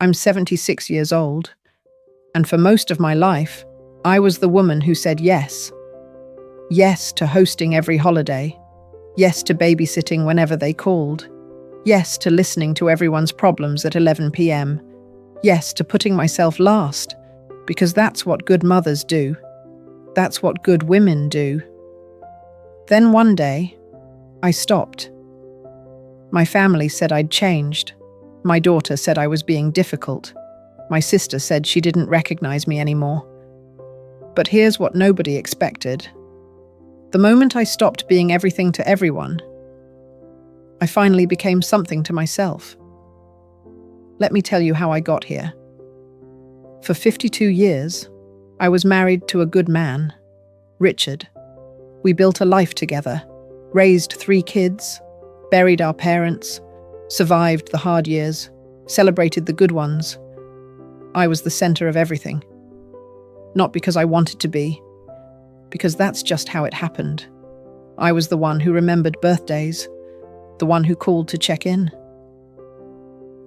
I'm 76 years old, and for most of my life, I was the woman who said yes. Yes to hosting every holiday. Yes to babysitting whenever they called. Yes to listening to everyone's problems at 11 p.m. Yes to putting myself last, because that's what good mothers do. That's what good women do. Then one day, I stopped. My family said I'd changed. My daughter said I was being difficult. My sister said she didn't recognize me anymore. But here's what nobody expected. The moment I stopped being everything to everyone, I finally became something to myself. Let me tell you how I got here. For 52 years, I was married to a good man, Richard. We built a life together, raised 3 kids, buried our parents, survived the hard years, celebrated the good ones. I was the center of everything. Not because I wanted to be, because that's just how it happened. I was the one who remembered birthdays, the one who called to check in,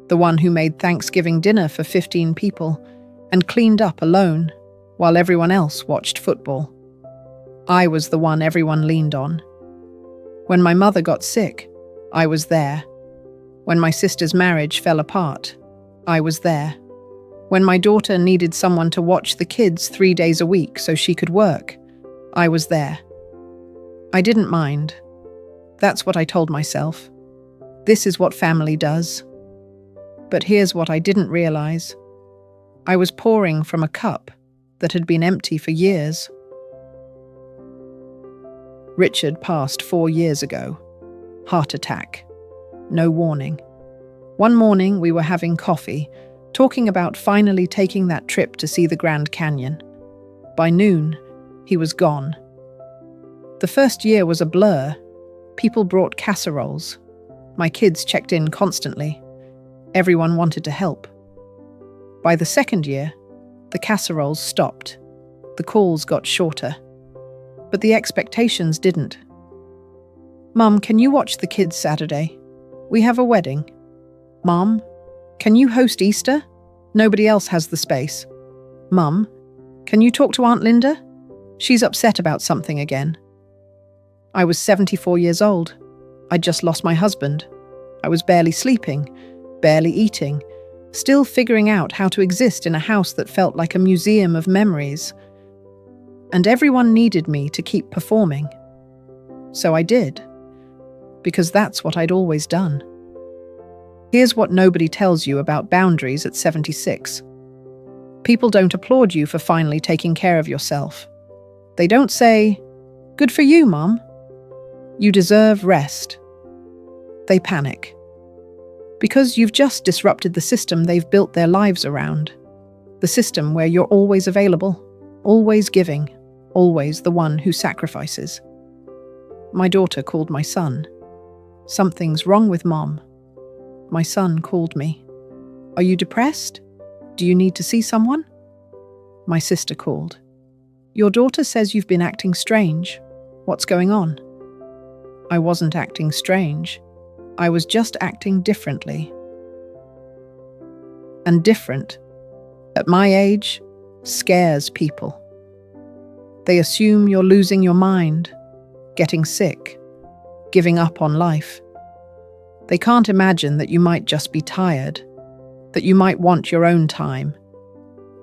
the one who made Thanksgiving dinner for 15 people and cleaned up alone while everyone else watched football. I was the one everyone leaned on. When my mother got sick, I was there. When my sister's marriage fell apart, I was there. When my daughter needed someone to watch the kids 3 days a week so she could work, I was there. I didn't mind. That's what I told myself. This is what family does. But here's what I didn't realize. I was pouring from a cup that had been empty for years. Richard passed 4 years ago. Heart attack. No warning. One morning we were having coffee, talking about finally taking that trip to see the Grand Canyon. By noon, he was gone. The first year was a blur. People brought casseroles. My kids checked in constantly. Everyone wanted to help. By the second year, the casseroles stopped. The calls got shorter. But the expectations didn't. Mum, can you watch the kids Saturday? We have a wedding. Mom, can you host Easter? Nobody else has the space. Mum, can you talk to Aunt Linda? She's upset about something again. I was 74 years old. I'd just lost my husband. I was barely sleeping, barely eating, still figuring out how to exist in a house that felt like a museum of memories. And everyone needed me to keep performing. So I did, because that's what I'd always done. Here's what nobody tells you about boundaries at 76. People don't applaud you for finally taking care of yourself. They don't say, "Good for you, Mom. You deserve rest." They panic. Because you've just disrupted the system they've built their lives around. The system where you're always available, always giving, always the one who sacrifices. My daughter called my son. "Something's wrong with Mom." My son called me. "Are you depressed? Do you need to see someone?" My sister called. "Your daughter says you've been acting strange. What's going on?" I wasn't acting strange. I was just acting differently. And different, at my age, scares people. They assume you're losing your mind, getting sick, giving up on life. They can't imagine that you might just be tired, that you might want your own time,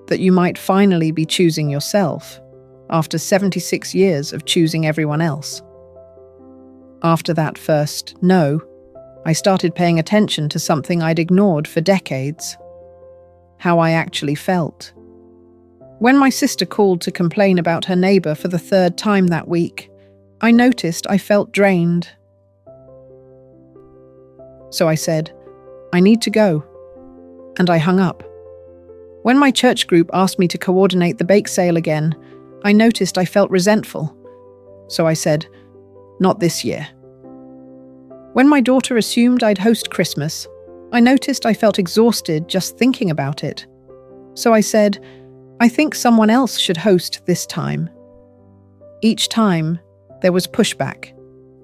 that you might finally be choosing yourself after 76 years of choosing everyone else. After that first no, I started paying attention to something I'd ignored for decades: how I actually felt. When my sister called to complain about her neighbor for the 3rd time that week, I noticed I felt drained. So I said, "I need to go," and I hung up. When my church group asked me to coordinate the bake sale again, I noticed I felt resentful. So I said, "Not this year." When my daughter assumed I'd host Christmas, I noticed I felt exhausted just thinking about it. So I said, "I think someone else should host this time." Each time, there was pushback,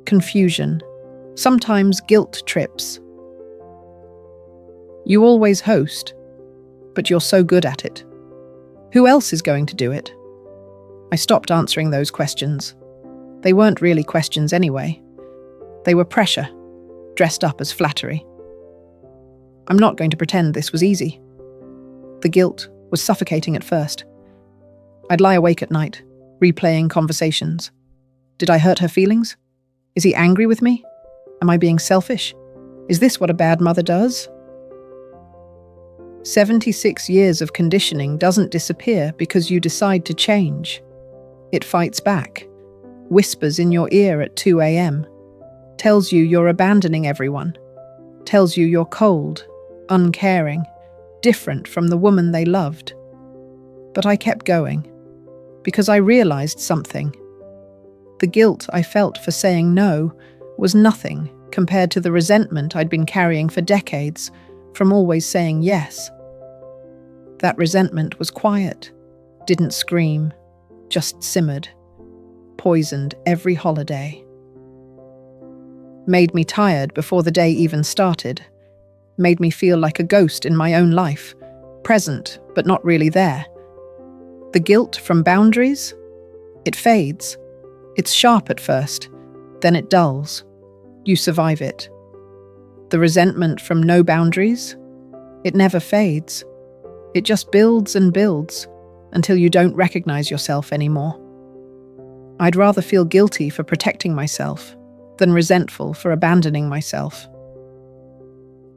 confusion, sometimes guilt trips. "You always host. But you're so good at it. Who else is going to do it? I stopped answering those questions. They weren't really questions anyway. They were pressure, dressed up as flattery. I'm not going to pretend this was easy. The guilt was suffocating at first. I'd lie awake at night, replaying conversations. Did I hurt her feelings? Is he angry with me? Am I being selfish? Is this what a bad mother does? 76 years of conditioning doesn't disappear because you decide to change. It fights back, whispers in your ear at 2 a.m., tells you you're abandoning everyone, tells you you're cold, uncaring, different from the woman they loved. But I kept going, because I realized something. The guilt I felt for saying no was nothing compared to the resentment I'd been carrying for decades from always saying yes. That resentment was quiet, didn't scream, just simmered, poisoned every holiday. Made me tired before the day even started, made me feel like a ghost in my own life, present but not really there. The guilt from boundaries? It fades. It's sharp at first, then it dulls. You survive it. The resentment from no boundaries? It never fades. It just builds and builds until you don't recognize yourself anymore. I'd rather feel guilty for protecting myself than resentful for abandoning myself.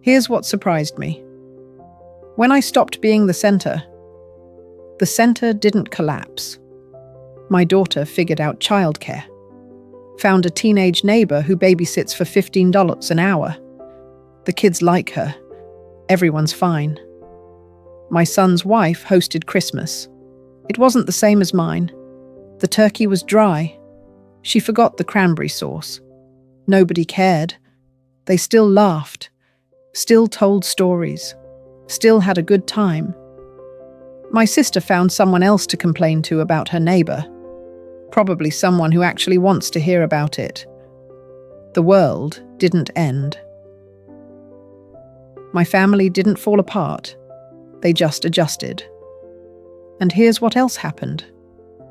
Here's what surprised me. When I stopped being the center didn't collapse. My daughter figured out childcare, found a teenage neighbor who babysits for $15 an hour. The kids like her. Everyone's fine. My son's wife hosted Christmas. It wasn't the same as mine. The turkey was dry. She forgot the cranberry sauce. Nobody cared. They still laughed, still told stories, still had a good time. My sister found someone else to complain to about her neighbor, probably someone who actually wants to hear about it. The world didn't end. My family didn't fall apart. They just adjusted. And here's what else happened.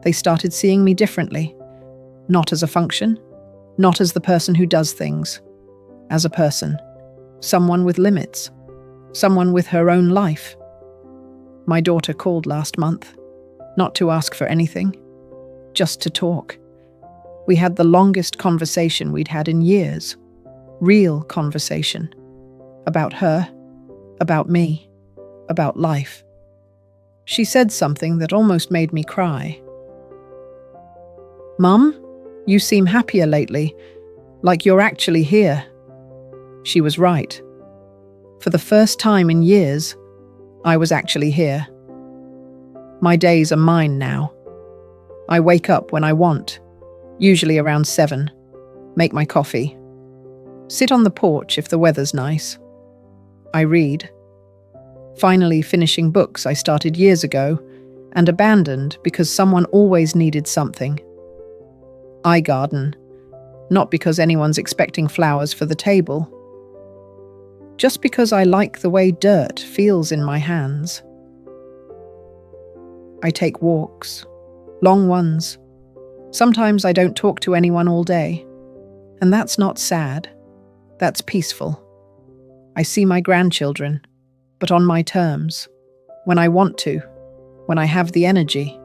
They started seeing me differently. Not as a function, not as the person who does things. As a person. Someone with limits. Someone with her own life. My daughter called last month. Not to ask for anything. Just to talk. We had the longest conversation we'd had in years. Real conversation. About her. About me. About life. She said something that almost made me cry. "Mum, you seem happier lately, like you're actually here." She was right. For the first time in years, I was actually here. My days are mine now. I wake up when I want, usually around 7, make my coffee, sit on the porch if the weather's nice. I read. Finally finishing books I started years ago and abandoned because someone always needed something. I garden, not because anyone's expecting flowers for the table. Just because I like the way dirt feels in my hands. I take walks, long ones. Sometimes I don't talk to anyone all day. And that's not sad. That's peaceful. I see my grandchildren, but on my terms, when I want to, when I have the energy,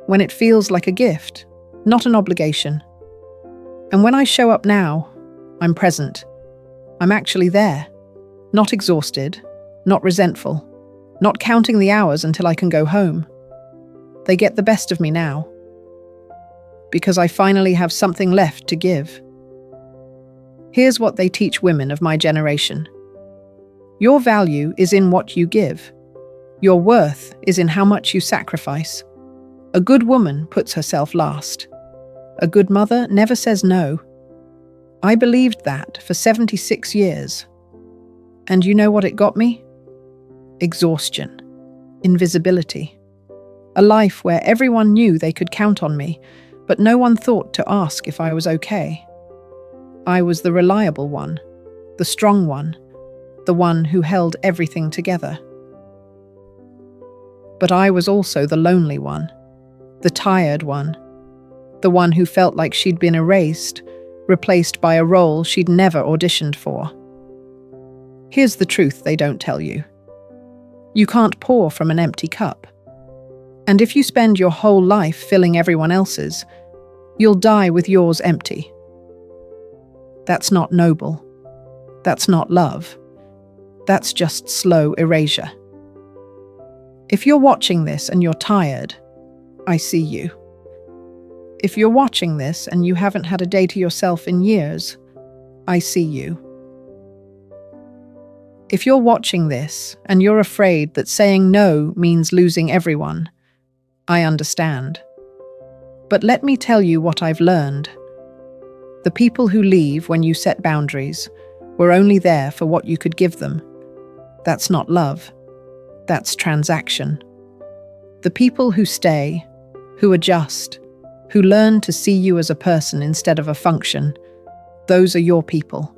when it feels like a gift, not an obligation. And when I show up now, I'm present. I'm actually there, not exhausted, not resentful, not counting the hours until I can go home. They get the best of me now, because I finally have something left to give. Here's what they teach women of my generation. Your value is in what you give. Your worth is in how much you sacrifice. A good woman puts herself last. A good mother never says no. I believed that for 76 years. And you know what it got me? Exhaustion. Invisibility. A life where everyone knew they could count on me, but no one thought to ask if I was okay. I was the reliable one, the strong one, the one who held everything together. But I was also the lonely one, the tired one, the one who felt like she'd been erased, replaced by a role she'd never auditioned for. Here's the truth they don't tell you. You can't pour from an empty cup. And if you spend your whole life filling everyone else's, you'll die with yours empty. That's not noble. That's not love. That's just slow erasure. If you're watching this and you're tired, I see you. If you're watching this and you haven't had a day to yourself in years, I see you. If you're watching this and you're afraid that saying no means losing everyone, I understand. But let me tell you what I've learned. The people who leave when you set boundaries were only there for what you could give them. That's not love. That's transaction. The people who stay, who adjust, who learn to see you as a person instead of a function, those are your people.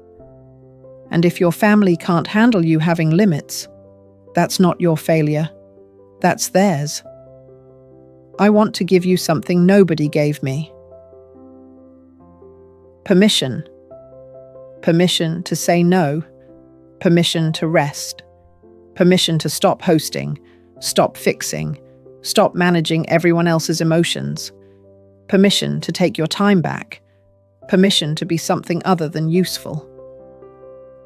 And if your family can't handle you having limits, that's not your failure. That's theirs. I want to give you something nobody gave me. Permission. Permission to say no. Permission to rest. Permission to stop hosting, stop fixing, stop managing everyone else's emotions. Permission to take your time back. Permission to be something other than useful.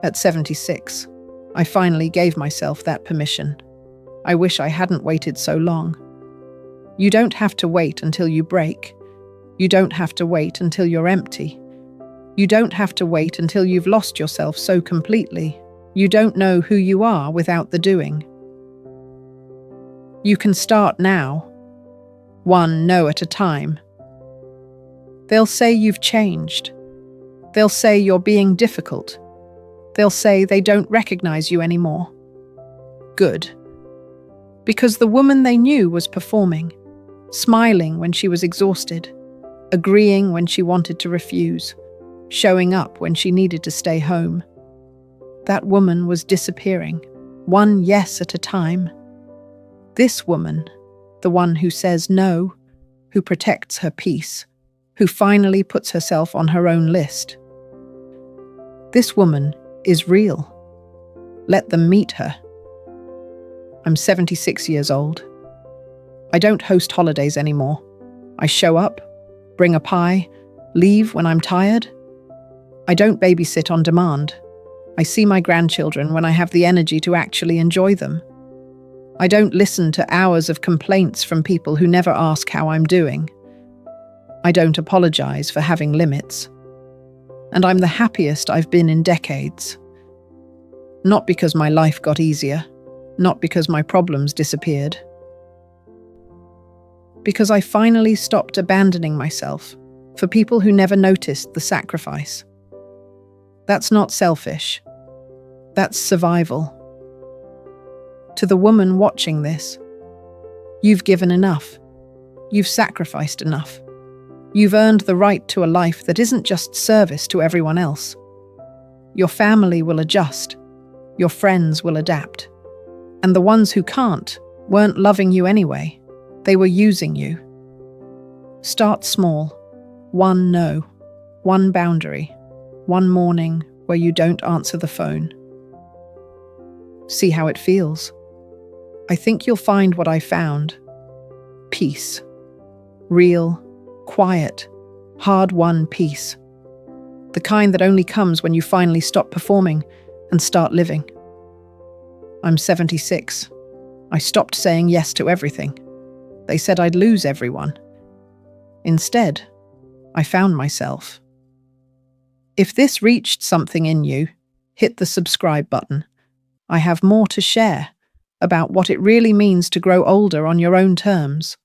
At 76, I finally gave myself that permission. I wish I hadn't waited so long. You don't have to wait until you break. You don't have to wait until you're empty. You don't have to wait until you've lost yourself so completely. You don't know who you are without the doing. You can start now, one no at a time. They'll say you've changed. They'll say you're being difficult. They'll say they don't recognize you anymore. Good. Because the woman they knew was performing, smiling when she was exhausted, agreeing when she wanted to refuse, showing up when she needed to stay home. That woman was disappearing, one yes at a time. This woman, the one who says no, who protects her peace, who finally puts herself on her own list. This woman is real. Let them meet her. I'm 76 years old. I don't host holidays anymore. I show up, bring a pie, leave when I'm tired. I don't babysit on demand. I see my grandchildren when I have the energy to actually enjoy them. I don't listen to hours of complaints from people who never ask how I'm doing. I don't apologize for having limits. And I'm the happiest I've been in decades. Not because my life got easier, not because my problems disappeared. Because I finally stopped abandoning myself for people who never noticed the sacrifice. That's not selfish. That's survival. To the woman watching this, you've given enough. You've sacrificed enough. You've earned the right to a life that isn't just service to everyone else. Your family will adjust. Your friends will adapt. And the ones who can't weren't loving you anyway. They were using you. Start small. One no. One boundary. One morning where you don't answer the phone. See how it feels. I think you'll find what I found. Peace. Real, quiet, hard-won peace. The kind that only comes when you finally stop performing and start living. I'm 76. I stopped saying yes to everything. They said I'd lose everyone. Instead, I found myself. If this reached something in you, hit the subscribe button. I have more to share about what it really means to grow older on your own terms.